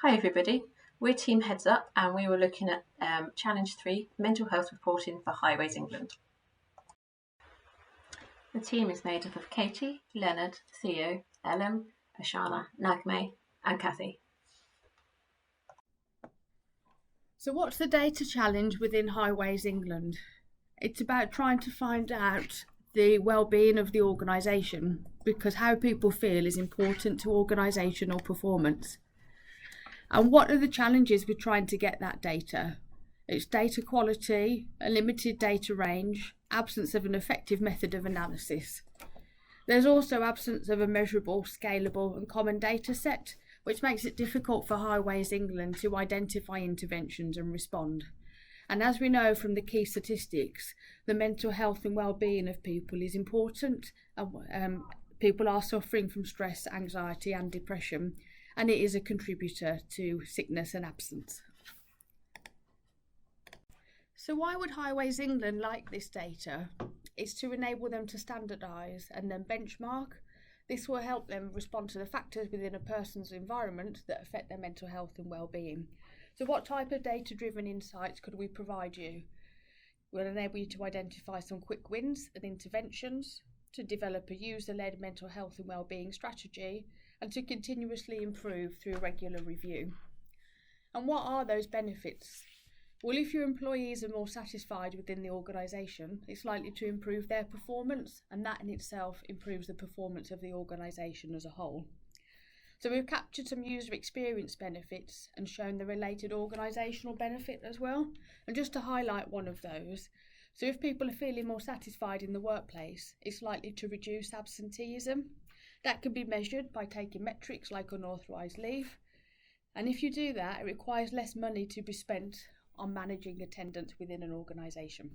Hi everybody, we're Team Heads Up and we were looking at Challenge 3, Mental Health Reporting for Highways England. The team is made up of Katie, Leonard, Theo, Ellen, Ashana, Nagme and Kathy. So what's the data challenge within Highways England? It's about trying to find out the well-being of the organisation, because how people feel is important to organisational performance. And what are the challenges with trying to get that data? It's data quality, a limited data range, absence of an effective method of analysis. There's also absence of a measurable, scalable and common data set, which makes it difficult for Highways England to identify interventions and respond. And as we know from the key statistics, the mental health and well-being of people is important. People are suffering from stress, anxiety and depression, and it is a contributor to sickness and absence. So why would Highways England like this data? It's to enable them to standardise and then benchmark. This will help them respond to the factors within a person's environment that affect their mental health and well-being. So what type of data-driven insights could we provide you? We'll enable you to identify some quick wins and interventions, to develop a user-led mental health and well-being strategy, and to continuously improve through regular review. And what are those benefits? Well, if your employees are more satisfied within the organisation, it's likely to improve their performance, and that in itself improves the performance of the organisation as a whole. So we've captured some user experience benefits and shown the related organisational benefit as well. And just to highlight one of those, so if people are feeling more satisfied in the workplace, it's likely to reduce absenteeism. That can be measured by taking metrics like unauthorised leave. And if you do that, it requires less money to be spent on managing attendance within an organisation.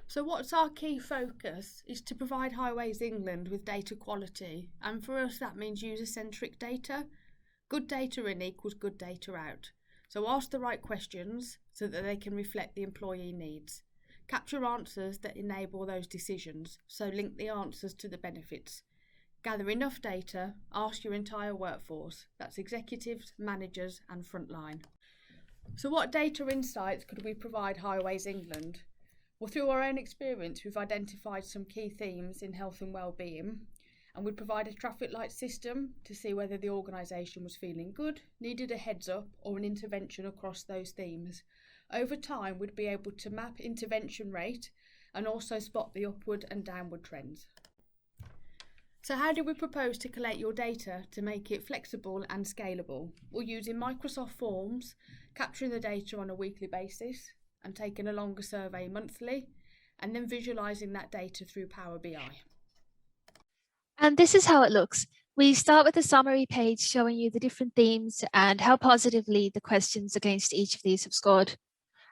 So what's our key focus is to provide Highways England with data quality, and for us that means user-centric data. Good data in equals good data out. So ask the right questions so that they can reflect the employee needs. Capture answers that enable those decisions, so link the answers to the benefits. Gather enough data, ask your entire workforce, that's executives, managers and frontline. So what data insights could we provide Highways England? Well, through our own experience, we've identified some key themes in health and well-being, and we'd provide a traffic light system to see whether the organisation was feeling good, needed a heads up or an intervention across those themes. Over time, we'd be able to map intervention rate and also spot the upward and downward trends. So how do we propose to collect your data to make it flexible and scalable? We're using Microsoft Forms, capturing the data on a weekly basis and taking a longer survey monthly, and then visualising that data through Power BI. And this is how it looks. We start with a summary page showing you the different themes and how positively the questions against each of these have scored.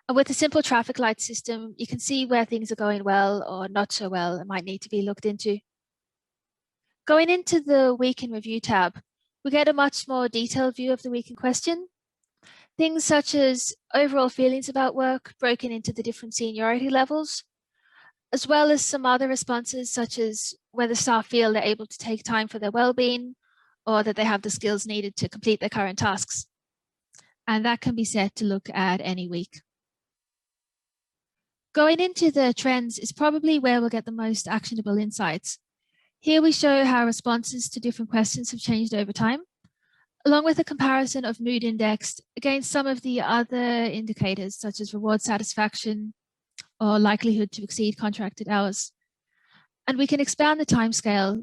And with a simple traffic light system, you can see where things are going well or not so well and might need to be looked into. Going into the Week in Review tab, we get a much more detailed view of the week in question. Things such as overall feelings about work broken into the different seniority levels, as well as some other responses such as whether staff feel they're able to take time for their well-being or that they have the skills needed to complete their current tasks. And that can be set to look at any week. Going into the trends is probably where we'll get the most actionable insights. Here we show how responses to different questions have changed over time, along with a comparison of mood indexed against some of the other indicators such as reward satisfaction or likelihood to exceed contracted hours. And we can expand the timescale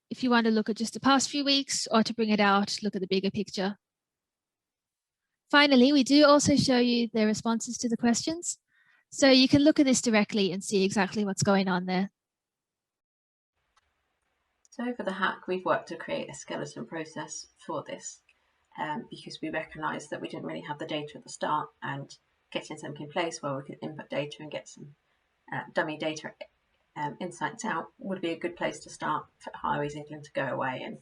if you want to look at just the past few weeks, or to bring it out, look at the bigger picture. Finally, we do also show you the responses to the questions, so you can look at this directly and see exactly what's going on there. So for the hack, we've worked to create a skeleton process for this because we recognised that we didn't really have the data at the start, and getting something in place where we could input data and get some dummy data insights out would be a good place to start for Highways England to go away and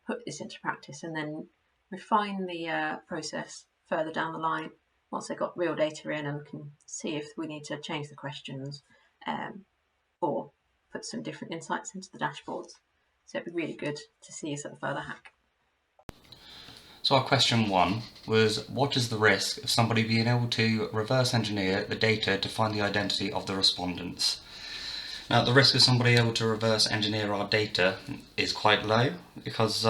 put this into practice, and then refine the process further down the line once they've got real data in and can see if we need to change the questions or put some different insights into the dashboards. So it'd be really good to see a sort of further hack. So our question 1 was, what is the risk of somebody being able to reverse engineer the data to find the identity of the respondents? Now, the risk of somebody able to reverse engineer our data is quite low because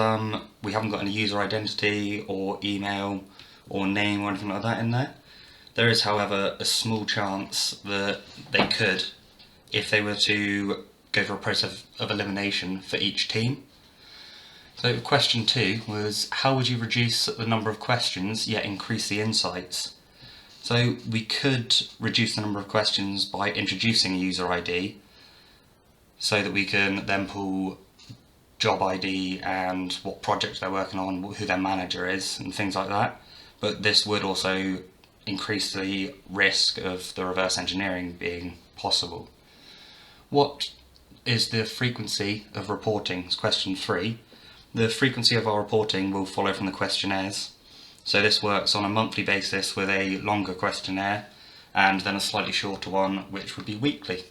we haven't got any user identity or email or name or anything like that in there. There is, however, a small chance that they could if they were to go through a process of elimination for each team. So question 2 was, how would you reduce the number of questions yet increase the insights? So we could reduce the number of questions by introducing a user ID so that we can then pull job ID and what project they're working on, who their manager is and things like that. But this would also increase the risk of the reverse engineering being possible. What is the frequency of reporting? It's question 3. The frequency of our reporting will follow from the questionnaires. So this works on a monthly basis with a longer questionnaire and then a slightly shorter one which would be weekly.